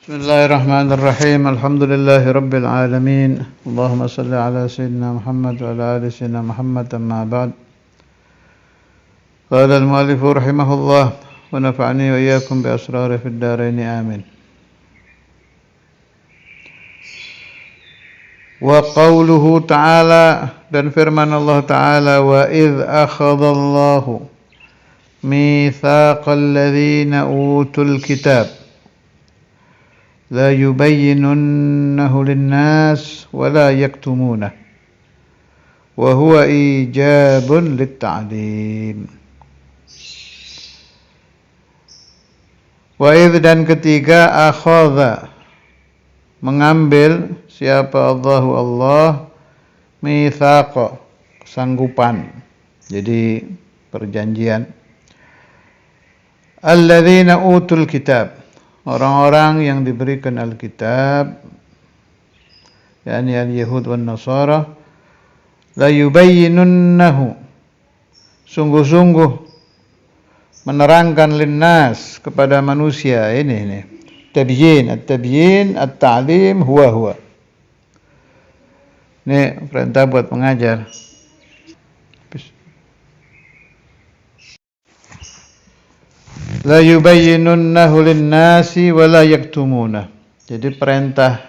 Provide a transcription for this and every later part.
بسم الله الرحمن الرحيم الحمد لله رب العالمين اللهم صل على سيدنا محمد وعلى آل سيدنا محمد أما بعد قال المؤلف رحمه الله ونفعني وإياكم بأسراره في الدارين آمين وقوله تعالى dan firman Allah Ta'ala wa idh akhadallahu mitsaqal ladzina utul kitab la yubayyinunnahu linnas wa la yaktumunah wa huwa ijabun litta'lim. Wa idh dan ketiga akhadha mengambil siapa Allah mitsaqa kesanggupan, jadi perjanjian, alladzina utul kitab orang-orang yang diberikan Alkitab, yakni al-Yahud wan Nasara, la yubayyinunnahu sungguh-sungguh menerangkan linnas kepada manusia. Ini tabyin, at-tabyin, at-ta'lim, huwa. Ini perintah buat mengajar. La yubayyinunnahu linnasi wa la yaktumunah. Jadi perintah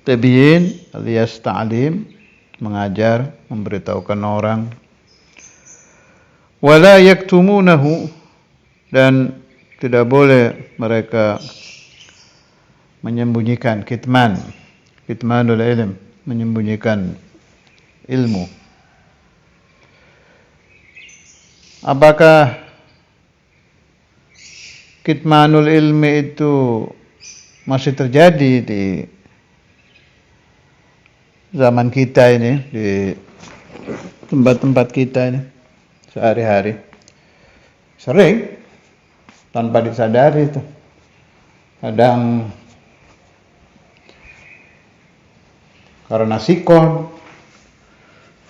tabyin alias ta'lim, mengajar, memberitahukan orang. Wa la yaktumunahu, dan tidak boleh mereka menyembunyikan, kitmanul ilm, menyembunyikan ilmu. Apakah kitmanul ilmi itu masih terjadi di zaman kita ini, di tempat-tempat kita ini sehari-hari? Sering, tanpa disadari itu. Kadang karena sikon,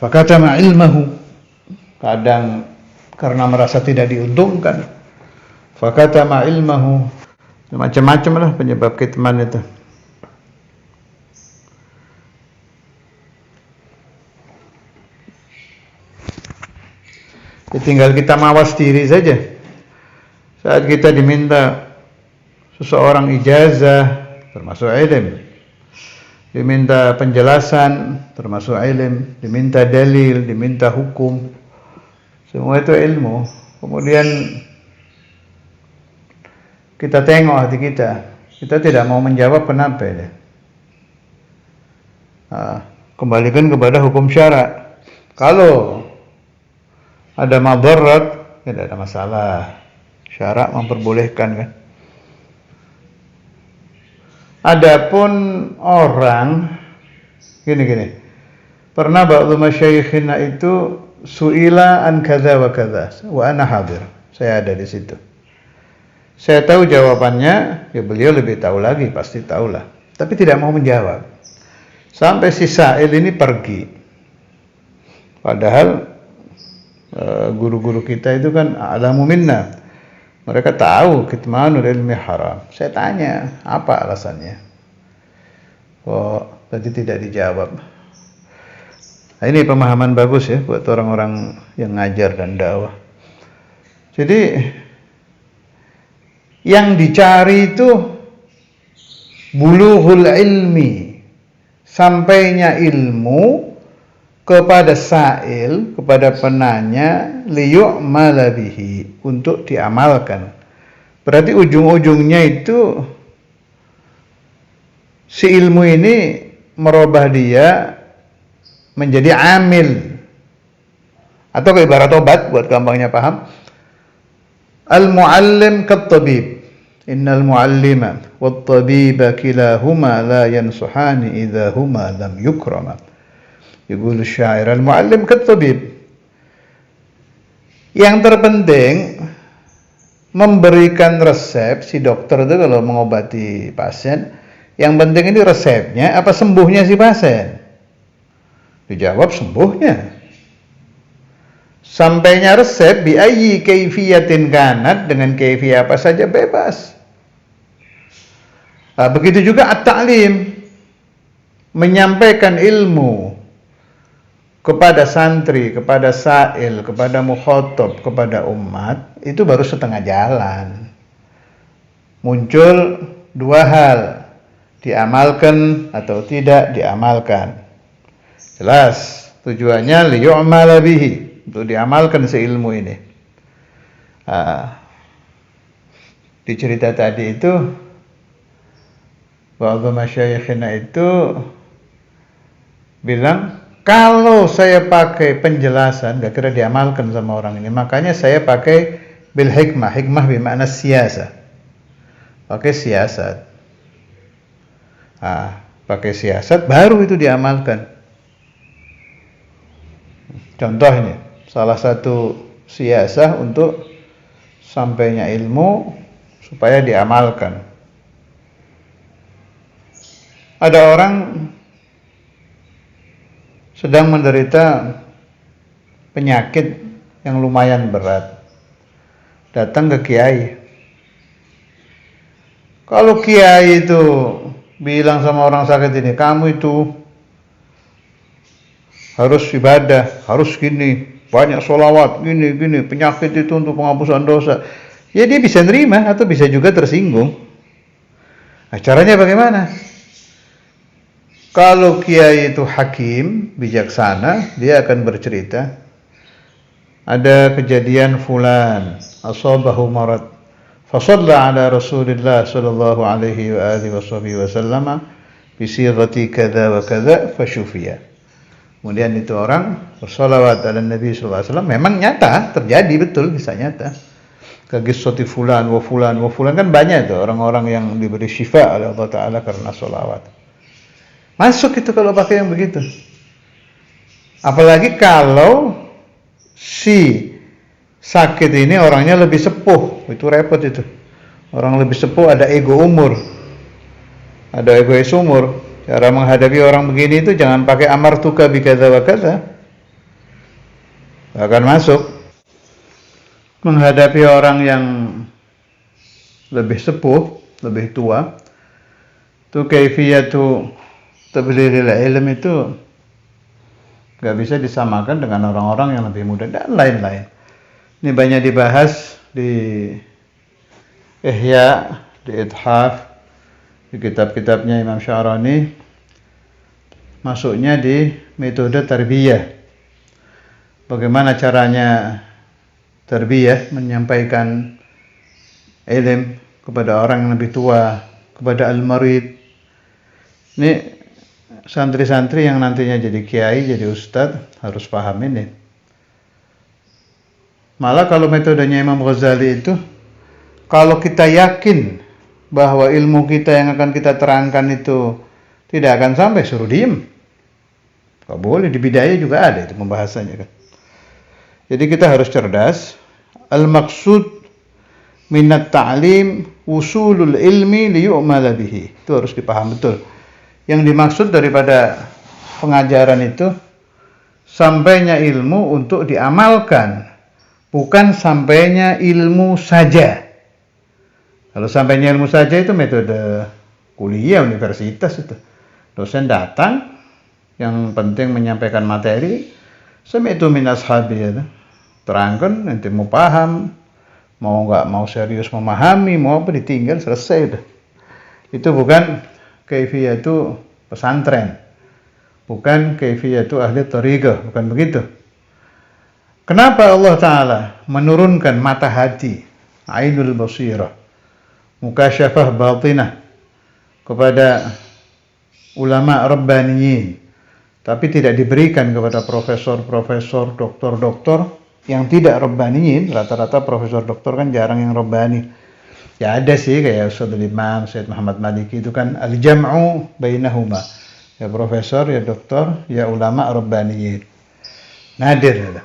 fakatama ilmahu, kadang karena merasa tidak diuntungkan, fakatama ilmahu, macam-macam lah penyebab kitman itu. Ya, tinggal kita mawas diri saja. Saat kita diminta seseorang ijazah, termasuk ilm, diminta penjelasan, termasuk ilm, diminta dalil, diminta hukum, semua itu ilmu. Kemudian kita tengok hati kita tidak mau menjawab, kenapa ya? Kembalikan kepada hukum syarak. Kalau ada madarat, tidak ada masalah. Syarak memperbolehkan, kan? Adapun orang gini. Pernah ba'dhu masyayikhina itu su'ila an kadza wa kadza wa ana hadir. Saya ada di situ. Saya tahu jawabannya, ya beliau lebih tahu lagi, pasti tahulah. Tapi tidak mau menjawab. Sampai si sa'il ini pergi. Padahal guru-guru kita itu kan a'lamu minna. Mereka tahu kitmanul ilmi haram. Saya tanya, apa alasannya? Kok tadi tidak dijawab? Nah, ini pemahaman bagus ya buat orang-orang yang ngajar dan dakwah. Jadi yang dicari itu bulughul ilmi, sampainya ilmu kepada sa'il, kepada penanya, liyu'mala bihi, untuk diamalkan. Berarti ujung-ujungnya itu si ilmu ini merubah dia menjadi amil, atau ibarat obat buat gampangnya paham. Al-muallim kat-tabib, innal muallima wat-tabiba kilahuma la yansuhani idza huma lam yukrama. Yaqulu syair al-muallim kat-tabib. Yang terpenting memberikan resep. Si dokter itu kalau mengobati pasien, yang penting ini resepnya apa sembuhnya si pasien? Dijawab sembuhnya. Sampainya resep bi ayyi kaifiyatin kanat, dengan kaifiyah apa saja bebas. Begitu juga at-ta'lim, menyampaikan ilmu kepada santri, kepada sa'il, kepada mukhatab, kepada umat, itu baru setengah jalan. Muncul dua hal, diamalkan atau tidak diamalkan. Jelas, tujuannya liyu'mala bihi, untuk diamalkan seilmu ini. Di cerita tadi itu, ba'dhu masyayikhina itu bilang, kalau saya pakai penjelasan gak kira diamalkan sama orang ini, makanya saya pakai bil hikmah. Hikmah bermakna siasat, pakai siasat. Pakai siasat baru itu diamalkan. Contohnya, salah satu siasah untuk sampainya ilmu supaya diamalkan. Ada orang sedang menderita penyakit yang lumayan berat, datang ke kiai. Kalau kiai itu bilang sama orang sakit ini, kamu itu harus ibadah, harus gini, banyak sholawat, gini, penyakit itu untuk penghapusan dosa, ya dia bisa nerima atau bisa juga tersinggung. Caranya bagaimana? Kalau kiai itu hakim, bijaksana, dia akan bercerita, ada kejadian fulan, asabahu marad, fasalla ala Rasulillah sallallahu alaihi wa alihi wasallam bisighati kadza wa kadza fasyufiya. Kemudian itu orang bersolawat ala Nabi sallallahu alaihi wasallam, memang nyata, terjadi betul, bisa nyata. Kagisoti fulan wa fulan wa fulan, kan banyak tuh orang-orang yang diberi syifa oleh Allah Ta'ala karena solawat. Masuk itu kalau pakai yang begitu. Apalagi kalau si sakit ini orangnya lebih sepuh, itu repot itu. Orang lebih sepuh ada ego umur, ada egois umur. Cara menghadapi orang begini itu jangan pakai amartuka bikadza wa kadza, akan masuk. Menghadapi orang yang lebih sepuh, lebih tua, itu kaifiyatu tablighil ilm itu gak bisa disamakan dengan orang-orang yang lebih muda dan lain-lain. Ini banyak dibahas di Ihya, di Ithaf, di kitab-kitabnya Imam Sya'rani, masuknya di metode tarbiyah. Bagaimana caranya tarbiyah, menyampaikan ilmu kepada orang yang lebih tua, kepada al-marid. Ini santri-santri yang nantinya jadi kiai, jadi ustadz harus paham ini. Malah kalau metodenya Imam Ghazali itu, kalau kita yakin bahwa ilmu kita yang akan kita terangkan itu tidak akan sampai, suruh diem. Gak boleh, di Bidayah juga ada itu pembahasannya kan. Jadi kita harus cerdas. Al-maqsud minat ta'lim usulul ilmi liyu'mala bihi. Itu harus dipaham betul. Yang dimaksud daripada pengajaran itu sampainya ilmu untuk diamalkan, bukan sampainya ilmu saja. Kalau sampainya ilmu saja itu metode kuliah, universitas itu. Dosen datang, yang penting menyampaikan materi, sami'tu min ashabi ya. Terangkan, nanti mau paham, mau nggak mau serius memahami, mau apa ditinggal, selesai udah. Itu bukan kaifiyatu pesantren, bukan kaifiyatu ahli thariqah, bukan begitu. Kenapa Allah Ta'ala menurunkan mata hati, ainul basirah, mukasyafah batinah kepada ulama rabbaniyin, tapi tidak diberikan kepada profesor-profesor, doktor-doktor yang tidak rabbaniyin? Rata-rata profesor doktor kan jarang yang rabbani. Ya ada sih kayak Ustadzul Imam Syed Muhammad Maliki, itu kan al-jam'u bainahuma, ya profesor, ya doktor, ya ulama rabbaniyin. Nadir ya.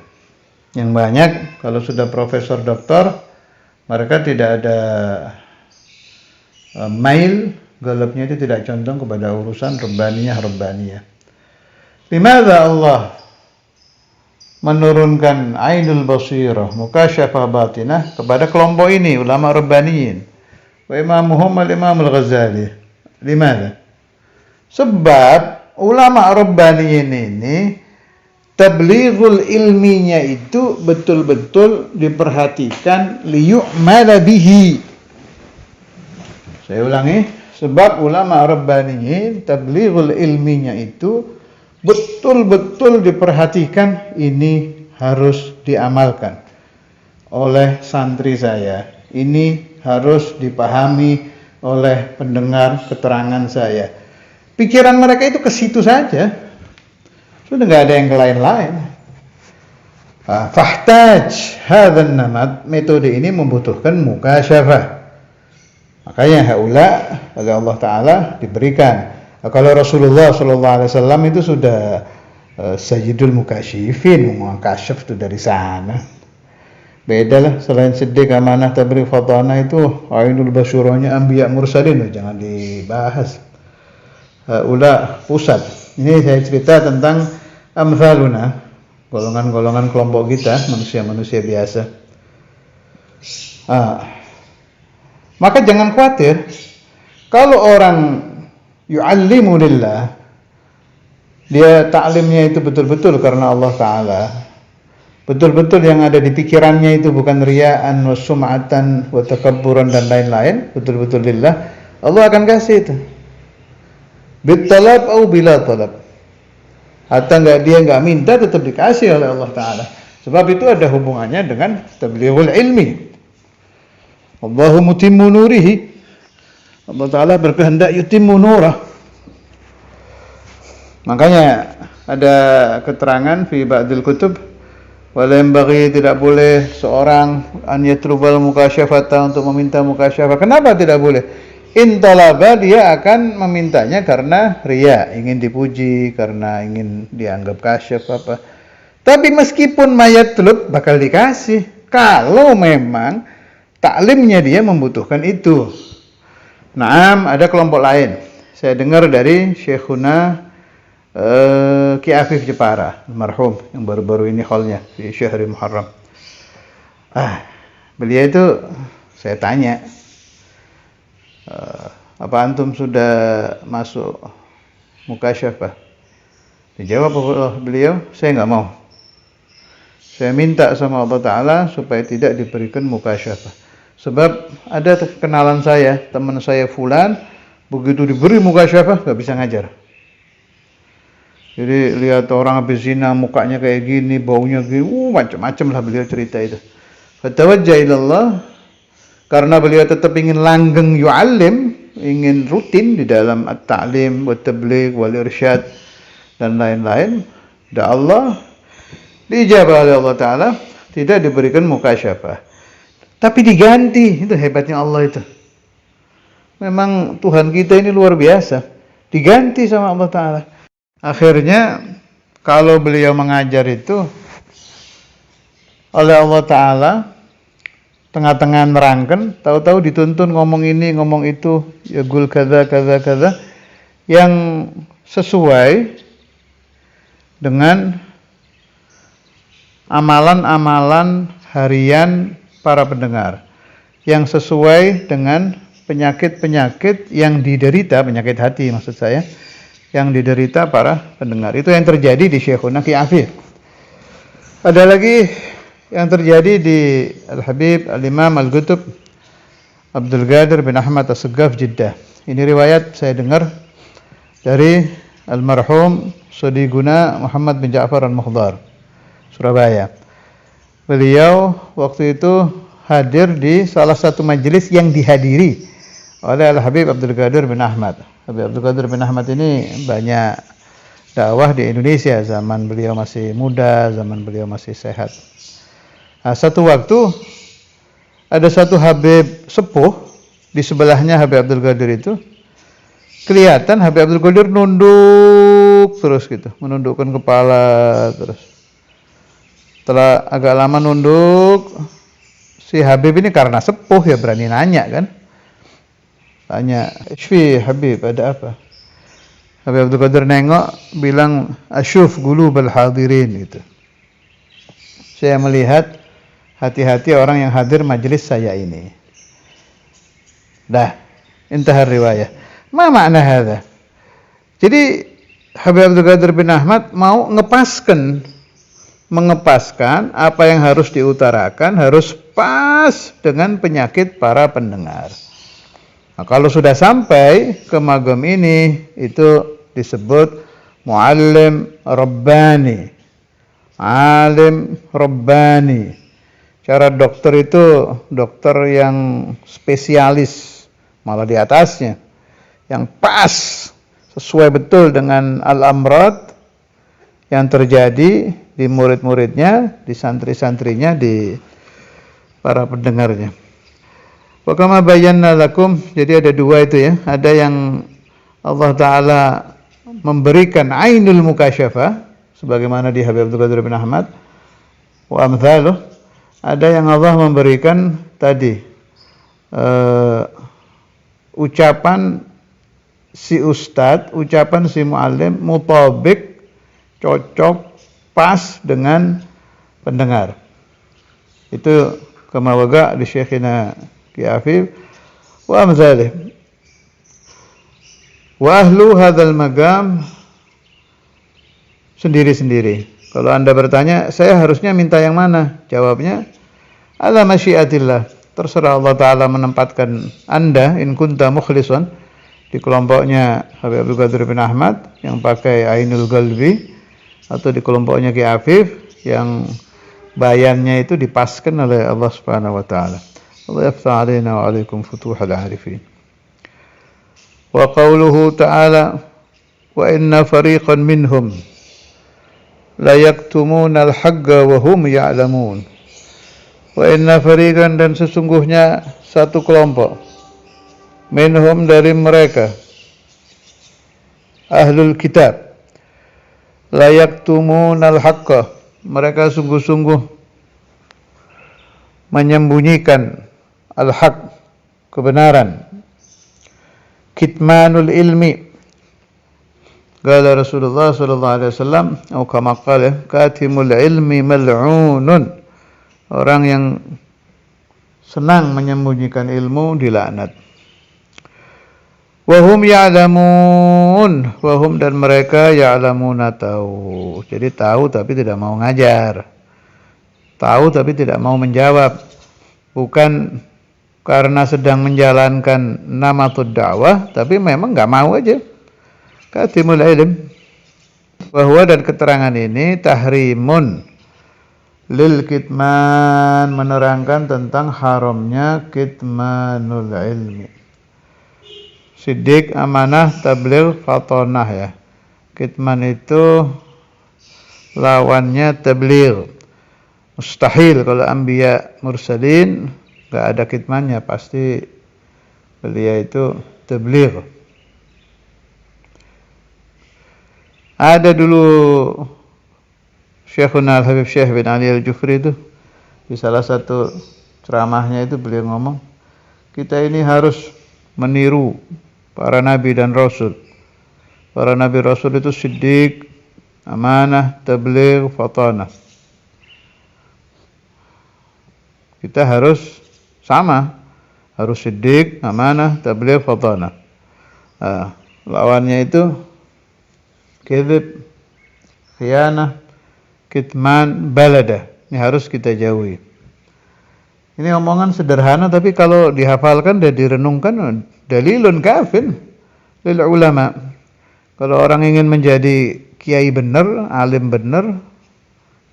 Yang banyak kalau sudah profesor doktor, mereka tidak ada mail, galapnya itu tidak condong kepada urusan rabbaniyah. Limadha Allah menurunkan ainul basirah, mukasyafah batinah kepada kelompok ini, ulama rabbaniyin. Wa imamuhum al-Imam al-Ghazali, Limadha? Sebab ulama Rabbaniyin ini tablighul ilminya itu betul-betul diperhatikan liyu'mala bihi. Saya ulangi, sebab ulama Rabbaniyin tablighul ilminya itu betul-betul diperhatikan ini harus diamalkan oleh santri saya. Ini harus dipahami oleh pendengar keterangan saya. Pikiran mereka itu ke situ saja. Sudah nggak ada yang lain-lain. Fahtaj hadzal namat, metode ini membutuhkan mukasyafah. Makanya haula oleh Allah Taala diberikan. Kalau Rasulullah SAW itu sudah sayyidul mukasyifin, mengkasyaf itu dari sana. Beda lah, selain siddiq, amanah, tabligh, fadana itu ainul basyurahnya anbiya mursalin, jangan dibahas. Haula pusat. Ini saya cerita tentang amsaluna, golongan-golongan kelompok kita, manusia-manusia biasa. Maka jangan khawatir kalau orang yu'allimu lillah, dia ta'limnya itu betul-betul karena Allah Ta'ala, betul-betul yang ada di pikirannya itu bukan riya'an wa sum'atan wa takabburan dan lain-lain, betul-betul lillah, Allah akan kasih itu bitalab atau bila talab. Atau dia nggak minta tetap dikasih oleh Allah Ta'ala. Sebab itu ada hubungannya dengan tablighul ilmi. Allahu mutimmu nurihi. Allah Ta'ala berkehendak yutimmu nurah. Makanya ada keterangan fi ba'dil kutub, wala yanbaghi, tidak boleh seorang an yatlubal mukasyafata, untuk meminta mukasyafah. Kenapa tidak boleh? In talaba, dia akan memintanya karena riya, ingin dipuji, karena ingin dianggap kasyaf apa. Tapi meskipun mayatlub bakal dikasih kalau memang taklimnya dia membutuhkan itu. Naam, ada kelompok lain. Saya dengar dari Syekhuna Ki Afif Jepara, almarhum, yang baru-baru ini haulnya di Syahri Muharram. Beliau itu saya tanya, apa antum sudah masuk mukasyafah? Dijawab beliau, saya nggak mau. Saya minta sama Allah Ta'ala supaya tidak diberikan mukasyafah. Sebab ada kenalan saya, teman saya fulan, begitu diberi mukasyafah nggak bisa ngajar. Jadi lihat orang habis zina, mukanya kayak gini, baunya gini, macam-macam lah beliau cerita itu. Fatawajjah ilallah, karena beliau tetap ingin langgeng yu'allim, ingin rutin di dalam at-ta'lim, wat-tabligh, wal-irsyad, dan lain-lain. Dan Allah diijabah oleh Allah Ta'ala, tidak diberikan mukasyafah. Tapi diganti, itu hebatnya Allah itu. Memang Tuhan kita ini luar biasa. Diganti sama Allah Ta'ala. Akhirnya, kalau beliau mengajar itu, oleh Allah Ta'ala, tengah-tengah nerangkan, tahu-tahu dituntun ngomong ini, ngomong itu, ya gul kaza, yang sesuai dengan amalan-amalan harian para pendengar, yang sesuai dengan penyakit-penyakit yang diderita, penyakit hati maksud saya, yang diderita para pendengar. Itu yang terjadi di Syekhuna Ki Afif. Ada lagi yang terjadi di Al-Habib Al-Imam Al-Qutub Abdul Qadir bin Ahmad As-Saggaf Jeddah. Ini riwayat saya dengar dari almarhum Sodiguna Muhammad bin Ja'far Al-Mukhdar, Surabaya. Beliau waktu itu hadir di salah satu majelis yang dihadiri oleh Al-Habib Abdul Qadir bin Ahmad. Habib Abdul Qadir bin Ahmad ini banyak dakwah di Indonesia zaman beliau masih muda, zaman beliau masih sehat. Nah, satu waktu ada satu Habib sepuh di sebelahnya Habib Abdul Qadir itu, kelihatan Habib Abdul Qadir nunduk terus gitu, menundukkan kepala terus. Setelah agak lama nunduk, si Habib ini karena sepuh ya berani nanya kan. Tanya, "Ishfi Habib, ada apa?" Habib Abdul Qadir nengok, bilang, "Asyuf gulubal hadirin," gitu. Saya melihat hati-hati orang yang hadir majelis saya ini. Dah, intahar riwayah. Ma makna hadza? Jadi Habib Abdul Qadir bin Ahmad mau mengepaskan apa yang harus diutarakan harus pas dengan penyakit para pendengar. Nah, kalau sudah sampai ke magam ini itu disebut muallim rabbani. Alim rabbani. Cara dokter itu dokter yang spesialis, malah di atasnya, yang pas, sesuai betul dengan al-amrad yang terjadi di murid-muridnya, di santri-santrinya, di para pendengarnya. Wa kama bayyana lakum, jadi ada dua itu ya, ada yang Allah Ta'ala memberikan ainul mukasyafah, sebagaimana di Habib Abdul Qadir bin Ahmad, wa amthaluh. Ada yang Allah memberikan tadi ucapan si ustadz, ucapan si muallim mutabik, cocok, pas dengan pendengar. Itu kama waga di Syekhina Ki Afif wa amzalih. Wa ahlu hadzal magam sendiri-sendiri. Kalau Anda bertanya, saya harusnya minta yang mana? Jawabnya, ala masyiatillah. Terserah Allah Ta'ala menempatkan Anda, in kunta mukhlisan, di kelompoknya Habib Abdul Qadir bin Ahmad, yang pakai Ainul Qalbi, atau di kelompoknya Ki Afif, yang bayannya itu dipaskan oleh Allah Subhanahu Wa Ta'ala. Allah yaftah alaina wa alaikum futuhal arifin. Wa qawluhu ta'ala, wa inna fariqan minhum la yaktumuna al-haqqa wa hum ya'lamun. Wa inna fariqan, dan sesungguhnya satu kelompok, minhum, dari mereka, ahlul kitab, la yaktumuna al-haqqa, mereka sungguh-sungguh menyembunyikan al-haq, kebenaran. Kitmanul ilmi, qala Rasulullah sallallahu alaihi wasallam, atau kama qala, katimul ilmi mal'unun, orang yang senang menyembunyikan ilmu dilaknat. Wa hum ya'lamun, wa hum, dan mereka ya'lamuna, tahu. Jadi tahu tapi tidak mau ngajar. Tahu tapi tidak mau menjawab. Bukan karena sedang menjalankan namatud dakwah, tapi memang enggak mau aja. Katimul ilm, bahwa, dan keterangan ini tahrimun lil kitman, menerangkan tentang haramnya kitmanul ilmi. Siddiq, amanah, tabligh, fatonah ya. Kitman itu lawannya tabligh. Mustahil kalau anbiya mursalin enggak ada kitmannya, pasti beliau itu tabligh. Ada dulu Syekhuna Al-Habib Syekh bin Ali Al-Jufri itu, di salah satu ceramahnya itu beliau ngomong, kita ini harus meniru para nabi dan rasul. Para nabi rasul itu siddiq, amanah, tabligh, fatanah. Kita harus sama, harus siddiq, amanah, tabligh, fatanah. Lawannya itu kadzib, khianah, kitman, balada. Ini harus kita jauhi. Ini omongan sederhana, tapi kalau dihafalkan dan direnungkan, dalilun kafin lil ulama. Kalau orang ingin menjadi kiai benar, alim benar,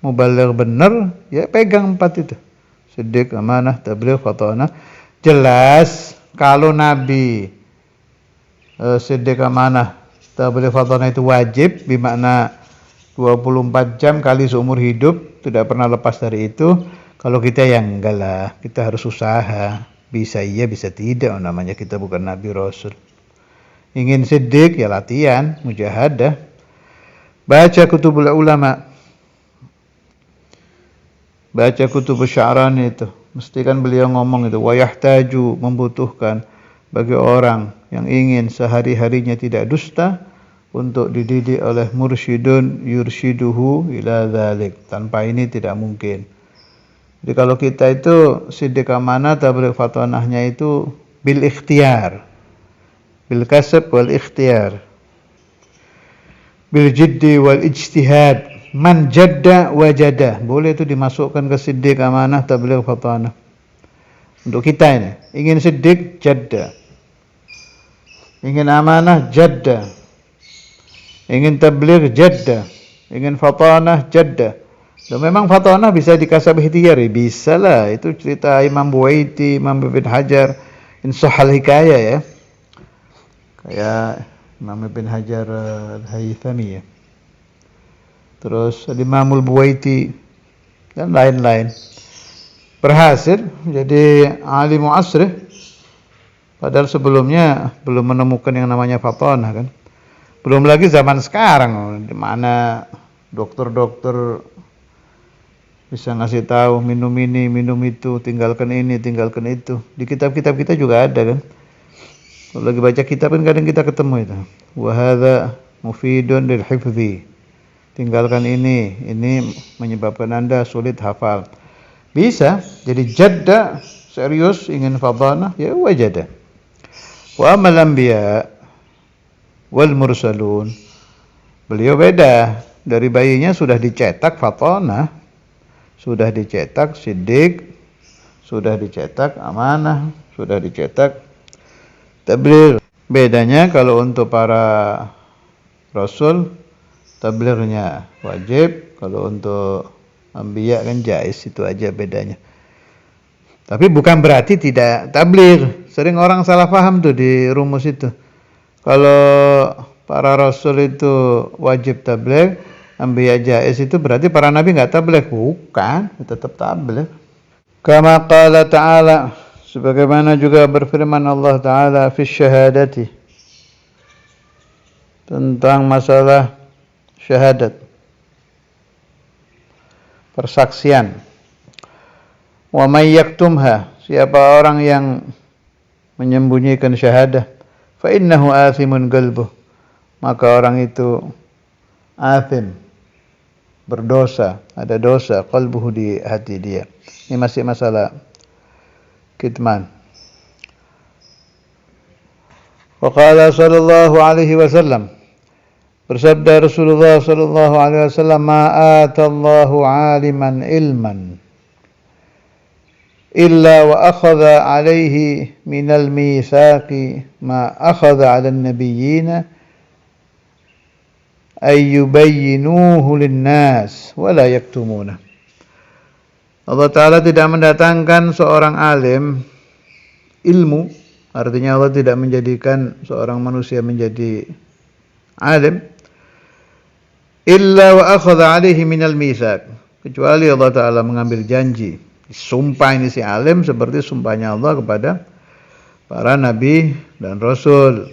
mubaligh benar, ya pegang 4 itu. Siddiq, amanah, tabligh, fatanah. Jelas kalau Nabi siddiq, amanah, tabligh, fatanah itu wajib, bermakna 24 jam kali seumur hidup, tidak pernah lepas dari itu. Kalau kita yang enggak lah, kita harus usaha. Bisa iya, bisa tidak, namanya kita bukan nabi rasul. Ingin siddiq, ya latihan, mujahadah. Baca kutubul ulama, baca kutub Sya'rani itu. Mesti kan beliau ngomong itu, wa yahtaju, membutuhkan bagi orang yang ingin sehari-harinya tidak dusta, untuk dididik oleh mursyidun yursyiduhu ila dzalik. Tanpa ini tidak mungkin. Jadi kalau kita itu siddiq, amanah, tabligh, fatanahnya itu bil ikhtiar. bil kasb wal ikhtiyar, bil jiddi wal ijtihad. Man jadda wajada, boleh itu dimasukkan ke siddiq, amanah, tabligh, fatanah. Untuk kita ini, ingin siddiq, jadda. Ingin amanah, jadda. Ingin tabligh, jadda. Ingin fatanah, jadda. Dan memang fatanah bisa dikasab ikhtiyari, bisa lah. Itu cerita Imam Buwaiti, Imam Ibn Hajar, insahal hikayah ya. Kayak Imam Ibn Hajar al-Haythami ya. Terus Imamul Buwaiti dan lain-lain. Berhasil jadi alim asrih. Padahal sebelumnya belum menemukan yang namanya fatanah kan. Belum lagi zaman sekarang di mana dokter-dokter bisa ngasih tahu minum ini, minum itu, tinggalkan ini, tinggalkan itu. Di kitab-kitab kita juga ada kan. Kalau lagi baca kitab kan kadang kita ketemu itu. Wa hadza mufidun lil hifdzi. Tinggalkan ini menyebabkan Anda sulit hafal. Bisa, jadi jadda serius ingin fatanah ya wajada. Wa amal anbiya wal mursalun. Beliau beda, dari bayinya sudah dicetak fatanah, sudah dicetak siddiq, sudah dicetak amanah, sudah dicetak tabligh. Bedanya kalau untuk para rasul tablighnya wajib, kalau untuk anbiya kan jais, itu aja bedanya. Tapi bukan berarti tidak tabligh. Sering orang salah paham tuh di rumus itu. Kalau para rasul itu wajib tabligh, anbiya jais, itu berarti para nabi enggak tabligh. Bukan, tetap tabligh. Kama qala ta'ala, sebagaimana juga berfirman Allah Ta'ala fi syahadati, tentang masalah syahadat, persaksian. Wa may yaktumha, siapa orang yang menyembunyikan syahadah, fa innahu athimun qalbuh, maka orang itu athim, berdosa, ada dosa qalbuhu di hati dia. Ini masih masalah kitman. Wa qala sallallahu alaihi wasallam, bersabda Rasulullah sallallahu alaihi wasallam, ma atallahu aliman ilman illa wa akhadha alaihi minal mitsaqi ma akhadha 'ala an-nabiyyin ay yubayyinuhu lin-nas wa la yaktumuna. Allah Ta'ala tidak mendatangkan seorang alim ilmu, artinya Allah tidak menjadikan seorang manusia menjadi alim, illa wa akhadha alaihi minal mitsaq, kecuali Allah Ta'ala mengambil janji, sumpah ini si alim seperti sumpahnya Allah kepada para nabi dan rasul.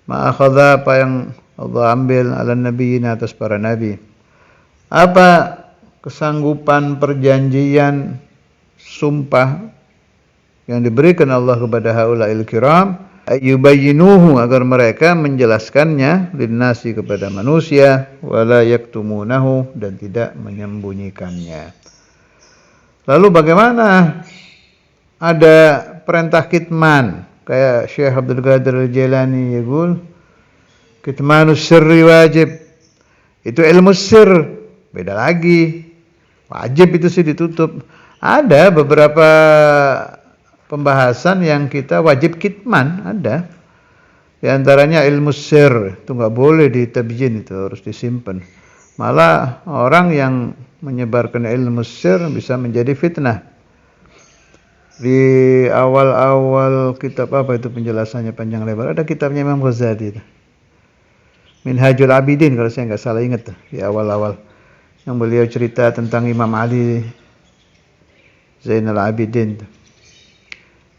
Ma akhadha, apa yang Allah ambil, ala nabiyyin, atas para nabi. Apa kesanggupan perjanjian sumpah yang diberikan Allah kepada haula'il kiram, ayyubayyinuhu, agar mereka menjelaskannya, linnasi, kepada manusia, wala yaktumunahu, dan tidak menyembunyikannya. Lalu bagaimana ada perintah kitman, kayak Syekh Abdul Qadir Al-Jailani yaqul kitmanus sirri wajib, itu ilmu sir, beda lagi. Wajib itu sih ditutup. Ada beberapa pembahasan yang kita wajib kitman, ada. Di antaranya ilmu sir, itu enggak boleh ditabjin, itu harus disimpan. Malah orang yang menyebarkan ilmu sir bisa menjadi fitnah. Di awal-awal kitab apa itu penjelasannya panjang lebar, ada kitabnya Imam Ghazali itu, Minhajul Abidin kalau saya enggak salah ingat, di awal-awal, yang beliau cerita tentang Imam Ali Zainal Abidin.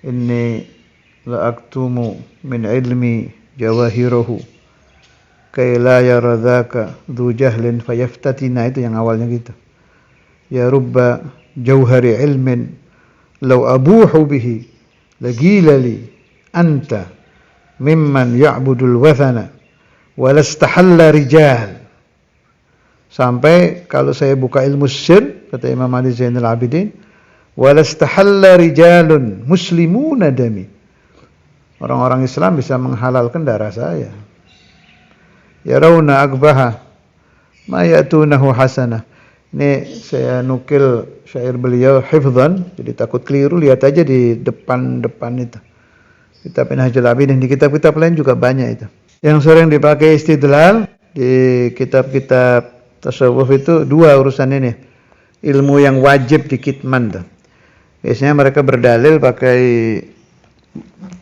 Inni la aktumu min ilmi jawahirahu kay la yara dzaka dzu jahlin fayaftatina, itu yang awalnya gitu. Ya rubba jauhari ilmin law abuhu bihi lagila li anta mimman ya'budul wathana walastahalla rijal. Sampai kalau saya buka ilmu sir, kata Imam Ali Zainal Abidin, walastahalla rijalun muslimuna dami, Orang-orang Islam bisa menghalalkan darah saya. Yarawna akbaha ma ya'tunahu hasanah. Ini saya nukil syair beliau hifdzan, jadi takut keliru, lihat aja di depan-depan itu. Kitab Minhajul Abidin, di kitab-kitab lain juga banyak itu. Yang sering dipakai istidlal di kitab-kitab tasawuf itu dua urusan ini. Ilmu yang wajib dikitman tuh. Biasanya mereka berdalil pakai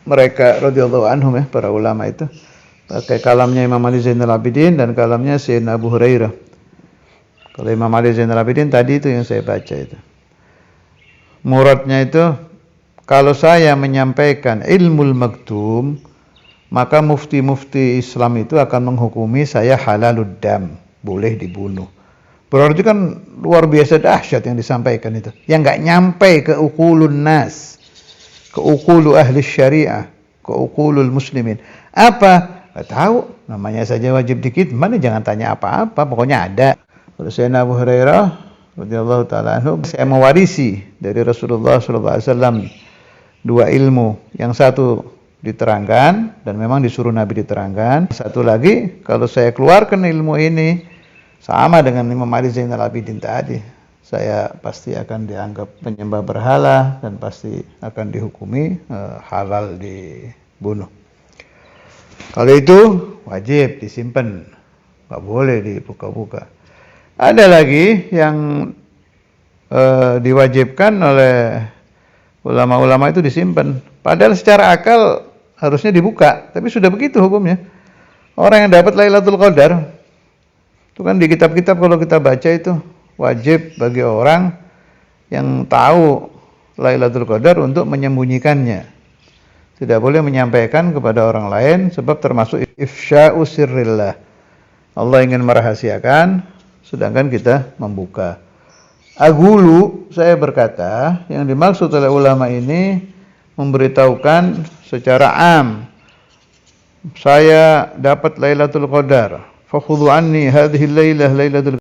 mereka radhiyallahu anhum ya, para ulama itu. Pakai kalamnya Imam Ali Zainal Abidin dan kalamnya Sayyidina Abu Hurairah. Kalau Imam Ali Zainal Abidin tadi itu yang saya baca itu. Muradnya itu, kalau saya menyampaikan ilmul maktum, maka mufti-mufti Islam itu akan menghukumi saya halalud dam, boleh dibunuh. Berarti kan luar biasa dahsyat yang disampaikan itu. Yang nggak nyampe ke uqulun nas, ke uqulu ahli syariah, ke uqulul muslimin. Apa? Nggak tahu. Namanya saja wajib dikit. Mana jangan tanya apa-apa. Pokoknya ada. Kalau Sayyidina Abu Hurairah radhiyallahu taala anhu, saya mewarisi dari Rasulullah sallallahu alaihi wasallam dua ilmu. Yang satu diterangkan dan memang disuruh Nabi diterangkan. Satu lagi, kalau saya keluarkan ilmu ini sama dengan Imam Ali Zainal Abidin tadi, saya pasti akan dianggap penyembah berhala dan pasti akan dihukumi halal dibunuh. Kalau itu wajib disimpan, nggak boleh dibuka-buka. Ada lagi yang diwajibkan oleh ulama-ulama itu disimpan. Padahal secara akal harusnya dibuka, tapi sudah begitu hukumnya. Orang yang dapat Lailatul Qadar, itu kan di kitab-kitab kalau kita baca itu wajib bagi orang yang tahu Lailatul Qadar untuk menyembunyikannya. Tidak boleh menyampaikan kepada orang lain sebab termasuk ifsya'u sirrillah. Allah ingin merahasiakan, sedangkan kita membuka. Agulu, saya berkata, yang dimaksud oleh ulama ini memberitahukan secara am, saya dapat Lailatul Qadar, fakhudhu anni hadhihi lailah lailatul